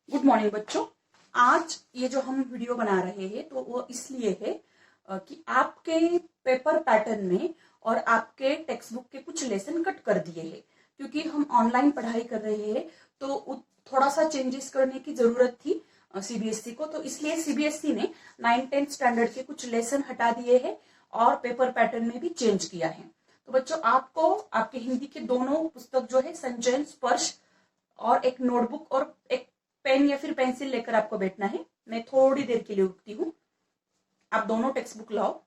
Good morning बच्चों। आज ये जो हम वीडियो बना रहे हैं तो वो इसलिए है कि आपके पेपर पैटर्न में और आपके टेक्स्ट बुक के कुछ लेसन कट कर दिए हैं, क्योंकि हम ऑनलाइन पढ़ाई कर रहे हैं तो थोड़ा सा चेंजेस करने की जरूरत थी सीबीएसई को। तो इसलिए सीबीएसई ने 9-10 स्टैंडर्ड के कुछ लेसन हटा दिए हैं और पेपर पैटर्न में भी चेंज किया है। तो बच्चों, आपको आपके हिंदी के दोनों पुस्तक जो है संचयन, स्पर्श और एक नोटबुक और एक पेन या फिर पेंसिल लेकर आपको बैठना है। मैं थोड़ी देर के लिए रुकती हूँ। आप दोनों टेक्स्ट बुक लाओ,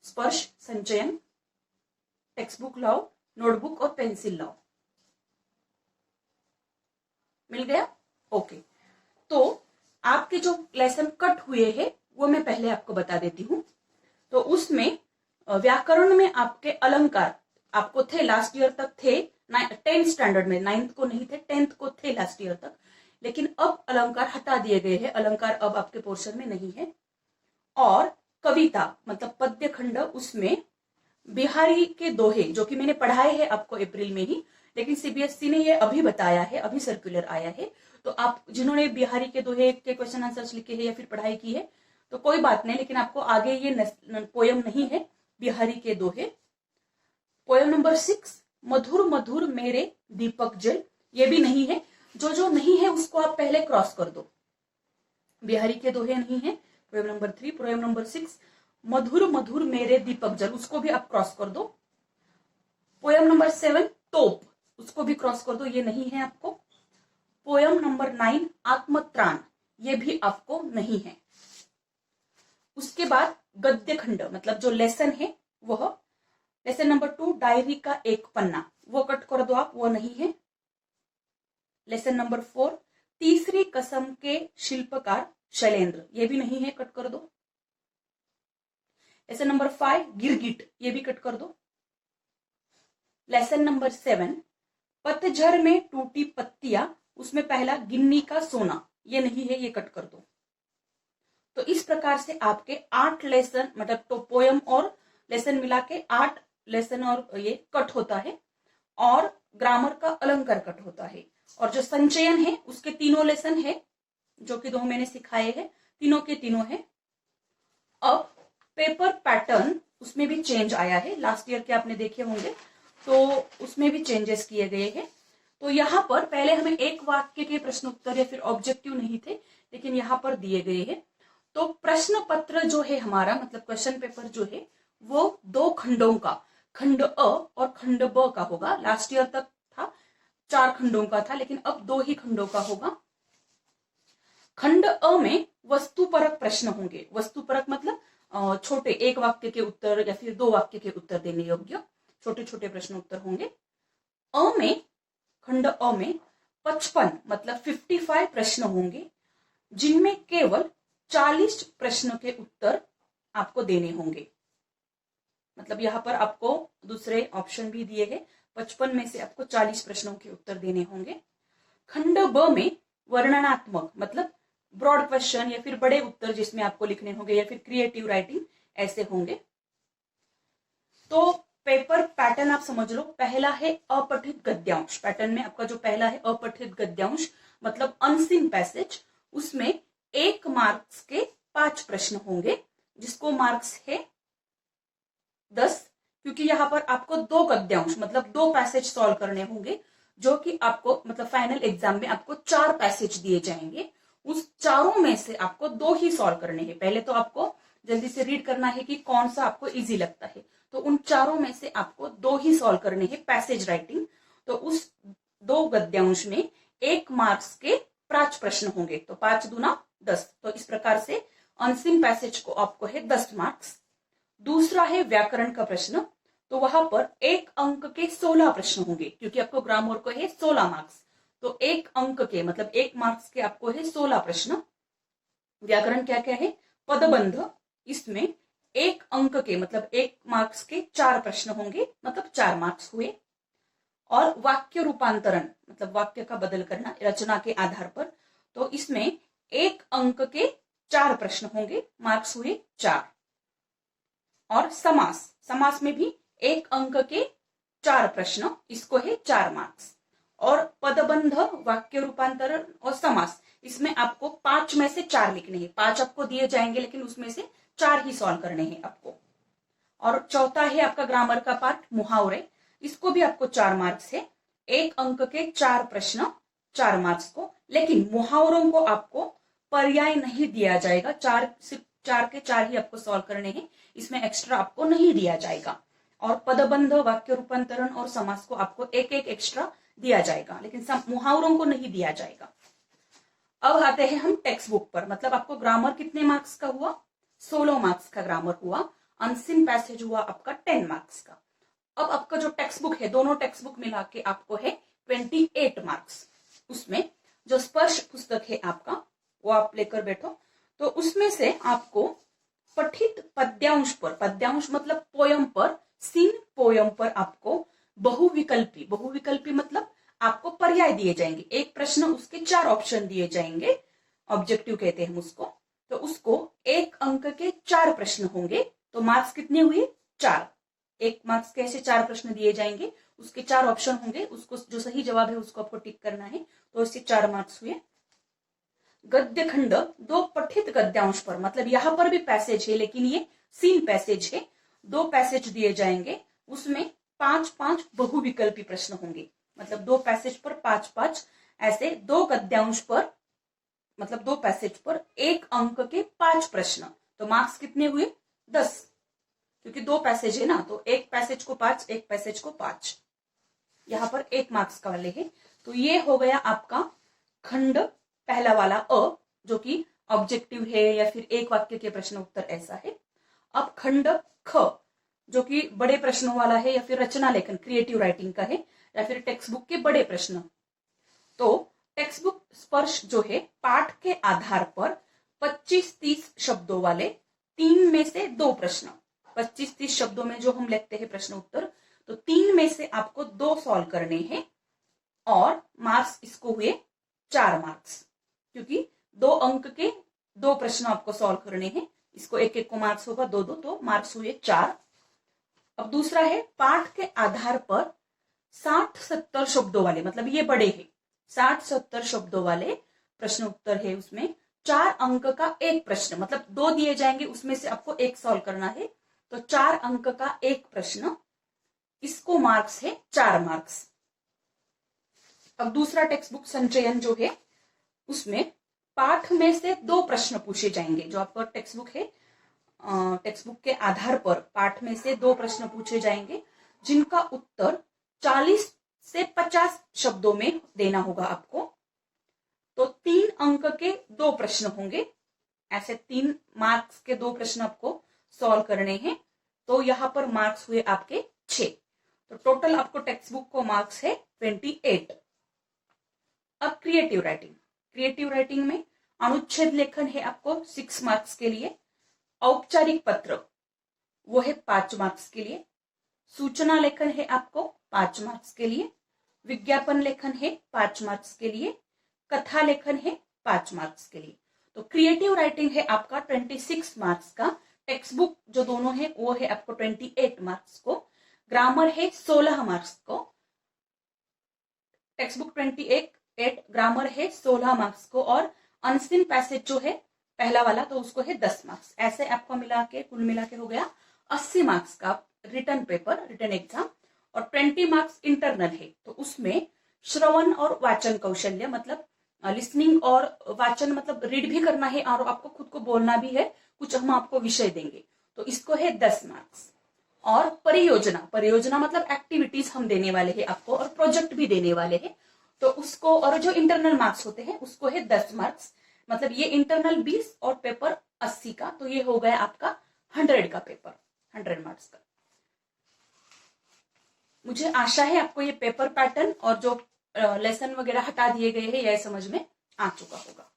स्पर्श संचयन टेक्स्ट बुक लाओ, नोटबुक और पेंसिल लाओ। मिल गया? ओके। तो आपके जो लेसन कट हुए हैं वो मैं पहले आपको बता देती हूँ। तो उसमें व्याकरण में आपके अलंकार आपको थे, लास्ट ईयर तक थे 10th स्टैंडर्ड में, 9th को नहीं थे, 10th को थे लास्ट ईयर तक। लेकिन अब अलंकार हटा दिए गए हैं, अलंकार अब आपके पोर्शन में नहीं है। और कविता मतलब पद्य खंड, उसमें बिहारी के दोहे जो कि मैंने पढ़ाए हैं आपको अप्रैल में ही, लेकिन सीबीएसई ने ये अभी बताया है, अभी सर्कुलर आया है। तो आप जिन्होंने बिहारी के दोहे के क्वेश्चन आंसर्स लिखे हैं या फिर पढ़ाई की है तो कोई बात नहीं, लेकिन आपको आगे ये पोयम नहीं है बिहारी के दोहे। पोयम नंबर 6 मधुर मधुर मेरे दीपक जल, ये भी नहीं है। जो नहीं है उसको आप पहले क्रॉस कर दो। बिहारी के दोहे नहीं है, पोयम नंबर 3। पोयम नंबर 6 मधुर मधुर मेरे दीपक जल, उसको भी आप क्रॉस कर दो। पोयम नंबर 7 तोप, उसको भी क्रॉस कर दो, ये नहीं है आपको। पोयम नंबर 9 आत्मत्राण, ये भी आपको नहीं है। उसके बाद गद्य खंड मतलब जो लेसन है वह लेसन नंबर 2 डायरी का एक पन्ना, वो कट कर दो आप, वो नहीं है। लेसन नंबर 4 तीसरी कसम के शिल्पकार शैलेंद्र, ये भी नहीं है, कट कर दो। लेसन नंबर 5 गिरगिट, ये भी कट कर दो। लेसन नंबर 7 पतझर में टूटी पत्तियां, उसमें पहला गिन्नी का सोना, ये नहीं है, ये कट कर दो। तो इस प्रकार से आपके 8 लेसन मतलब तो पोयम और लेसन मिला के 8 लेसन और ये कट होता है, और ग्रामर का अलंकार कट होता है। और जो संचयन है उसके तीनों लेसन है जो कि 2 मैंने सिखाए हैं, तीनों के तीनों है। अब पेपर पैटर्न उसमें भी चेंज आया है, लास्ट ईयर के आपने देखे होंगे, तो उसमें भी चेंजेस किए गए हैं। तो यहाँ पर पहले हमें एक वाक्य के प्रश्न उत्तर या फिर ऑब्जेक्टिव नहीं थे, लेकिन यहाँ पर दिए गए हैं। तो प्रश्न पत्र जो है हमारा मतलब क्वेश्चन पेपर जो है वो 2 खंडों का, खंड अ और खंड ब का होगा। लास्ट ईयर तक था 4 खंडों का था, लेकिन अब 2 ही खंडों का होगा। खंड अ में वस्तुपरक प्रश्न होंगे। वस्तुपरक मतलब छोटे, एक वाक्य के उत्तर या फिर 2 वाक्य के उत्तर देने योग्य छोटे छोटे प्रश्न उत्तर होंगे। खंड अ में 55 मतलब 55 प्रश्न होंगे, जिनमें केवल 40 प्रश्नों के उत्तर आपको देने होंगे। मतलब यहाँ पर आपको दूसरे ऑप्शन भी दिए हैं, 55 में से आपको 40 प्रश्नों के उत्तर देने होंगे। खंड ब में वर्णनात्मक मतलब ब्रॉड क्वेश्चन या फिर बड़े उत्तर जिसमें आपको लिखने होंगे या फिर क्रिएटिव राइटिंग ऐसे होंगे। तो पेपर पैटर्न आप समझ लो, पहला है अपठित गद्यांश। पैटर्न में आपका जो पहला है अपठित गद्यांश मतलब अनसीन पैसेज, उसमें 1 मार्क्स के 5 प्रश्न होंगे, जिसको मार्क्स है 10, क्योंकि यहाँ पर आपको 2 गद्यांश मतलब 2 पैसेज सॉल्व करने होंगे, जो कि आपको मतलब फाइनल एग्जाम में आपको 4 पैसेज दिए जाएंगे। उस चारों में से आपको 2 ही सॉल्व करने हैं। पहले तो आपको जल्दी से रीड करना है कि कौन सा आपको इजी लगता है, तो उन चारों में से आपको 2 ही सॉल्व करने हैं पैसेज राइटिंग। तो उस 2 गद्यांश में 1 मार्क्स के 5 प्रश्न होंगे, तो 5 दूना 10। तो इस प्रकार से अनसीन पैसेज को आपको है 10 मार्क्स। दूसरा है व्याकरण का प्रश्न, तो वहां पर 1 अंक के 16 प्रश्न होंगे, क्योंकि आपको ग्रामर को है 16 मार्क्स, तो 1 अंक के मतलब 1 मार्क्स के आपको है 16 प्रश्न। व्याकरण क्या क्या है? पदबंध, इसमें 1 अंक के मतलब 1 मार्क्स के 4 प्रश्न होंगे, मतलब 4 मार्क्स हुए। और वाक्य रूपांतरण मतलब वाक्य का बदल करना रचना के आधार पर, तो इसमें 1 अंक के 4 प्रश्न होंगे, मार्क्स हुए 4। और समास, समास में भी 1 अंक के 4 प्रश्न, इसको है 4 मार्क्स। और पदबंध, वाक्य रूपांतरण और समास, इसमें आपको 5 में से 4 लिखने हैं। 5 आपको दिए जाएंगे लेकिन उसमें से 4 ही सॉल्व करने हैं आपको। और चौथा है आपका ग्रामर का पार्ट, मुहावरे। इसको भी आपको 4 मार्क्स है। 1 अंक के 4 प्रश्न 4 मार्क्स को, लेकिन मुहावरों को आपको पर्याय नहीं दिया जाएगा। सिर्फ 4 के 4 ही आपको सॉल्व करने हैं, इसमें एक्स्ट्रा आपको नहीं दिया जाएगा। और पदबंध, वाक्य रूपांतरण और समास को आपको एक एक एक्स्ट्रा दिया जाएगा, लेकिन मुहावरों को नहीं दिया जाएगा। अब आते हैं हम टेक्स्ट बुक पर। मतलब आपको ग्रामर कितने मार्क्स का हुआ? 16 मार्क्स का ग्रामर हुआ। अनसीन पैसेज हुआ आपका 10 मार्क्स का। अब आपका जो टेक्स्ट बुक है, दोनों टेक्स्ट बुक मिला के आपको है 28 मार्क्स। उसमें जो स्पर्श पुस्तक है आपका, वो आप लेकर बैठो। तो उसमें से आपको पठित पद्यांश पर, पद्यांश मतलब पोयम पर, सीन पोयम पर आपको बहुविकल्पी मतलब आपको पर्याय दिए जाएंगे। एक प्रश्न, उसके 4 ऑप्शन दिए जाएंगे, ऑब्जेक्टिव कहते हैं उसको। तो उसको 1 अंक के 4 प्रश्न होंगे। तो मार्क्स कितने हुए? 4। 1 मार्क्स के ऐसे 4 प्रश्न दिए जाएंगे, उसके 4 ऑप्शन होंगे, उसको जो सही जवाब है उसको आपको टिक करना है। तो इससे 4 मार्क्स हुए। गद्य खंड 2 पठित गद्यांश पर, मतलब यहां पर भी पैसेज है लेकिन ये सीन पैसेज है। 2 पैसेज दिए जाएंगे, उसमें 5-5 बहुविकल्पी प्रश्न होंगे। मतलब 2 पैसेज पर 5-5 ऐसे 2 गद्यांश पर, मतलब 2 पैसेज पर 1 अंक के 5 प्रश्न। तो मार्क्स कितने हुए? 10, क्योंकि 2 पैसेज है ना, तो 1 पैसेज को 5, 1 पैसेज को 5। यहां पर 1 मार्क्स का वाले है। तो ये हो गया आपका खंड पहला वाला अ, जो कि ऑब्जेक्टिव है या फिर एक वाक्य के प्रश्न उत्तर ऐसा है। अब खंड ख, जो कि बड़े प्रश्नों वाला है या फिर रचना लेखन, क्रिएटिव राइटिंग का है, या फिर टेक्स्ट बुक के बड़े प्रश्न। तो टेक्स्ट बुक स्पर्श जो है, पाठ के आधार पर 25-30 शब्दों वाले 3 में से 2 प्रश्न, 25-30 शब्दों में जो हम लिखते हैं प्रश्न उत्तर, तो 3 में से आपको 2 सॉल्व करने हैं। और मार्क्स इसको हुए 4 मार्क्स, क्योंकि 2 अंक के 2 प्रश्न आपको सॉल्व करने हैं। इसको 1-1 को मार्क्स होगा, 2-2, तो मार्क्स हुए 4। अब दूसरा है पाठ के आधार पर 60-70 शब्दों वाले, मतलब ये बड़े हैं, 60-70 शब्दों वाले प्रश्न उत्तर है। उसमें 4 अंक का 1 प्रश्न, मतलब 2 दिए जाएंगे, उसमें से आपको 1 सॉल्व करना है। तो 4 अंक का 1 प्रश्न, इसको मार्क्स है 4 मार्क्स। अब दूसरा टेक्स्ट बुक संचयन जो है, उसमें पाठ में से 2 प्रश्न पूछे जाएंगे। जो आपका टेक्स्ट बुक है, टेक्स्ट बुक के आधार पर पाठ में से 2 प्रश्न पूछे जाएंगे, जिनका उत्तर 40 से 50 शब्दों में देना होगा आपको। तो 3 अंक के 2 प्रश्न होंगे, ऐसे 3 मार्क्स के 2 प्रश्न आपको सॉल्व करने हैं। तो यहां पर मार्क्स हुए आपके 6। तो टोटल आपको टेक्स्ट बुक को मार्क्स है 28। अब क्रिएटिव राइटिंग, क्रिएटिव राइटिंग में अनुच्छेद लेखन है आपको 6 मार्क्स के लिए। औपचारिक पत्र वो है 5 मार्क्स के लिए। सूचना लेखन है आपको 5 मार्क्स के लिए। विज्ञापन लेखन है 5 मार्क्स के लिए। कथा लेखन है 5 मार्क्स के लिए। तो क्रिएटिव राइटिंग है आपका 26 मार्क्स का। टेक्स्ट बुक जो दोनों है वो है आपको 28 मार्क्स को। ग्रामर है 16 मार्क्स को। टेक्स्ट बुक 28, ग्रामर है 16 मार्क्स को। और अनसीन पैसेज जो है पहला वाला, तो उसको है 10 मार्क्स। ऐसे आपको मिला के कुल मिला के हो गया 80 मार्क्स का रिटर्न पेपर, रिटर्न एग्जाम। और 20 मार्क्स इंटरनल है, तो उसमें श्रवण और वाचन कौशल्य, मतलब लिसनिंग और वाचन, मतलब रीड भी करना है और आपको खुद को बोलना भी है। कुछ हम आपको विषय देंगे, तो इसको है 10 मार्क्स। और परियोजना, परियोजना मतलब एक्टिविटीज हम देने वाले हैं आपको, और प्रोजेक्ट भी देने वाले हैं, तो उसको, और जो इंटरनल मार्क्स होते हैं उसको है 10 मार्क्स। मतलब ये इंटरनल 20 और पेपर 80 का, तो ये हो गया आपका 100 का पेपर, 100 मार्क्स का। मुझे आशा है आपको ये पेपर पैटर्न और जो लेसन वगैरह हटा दिए गए हैं यह समझ में आ चुका होगा।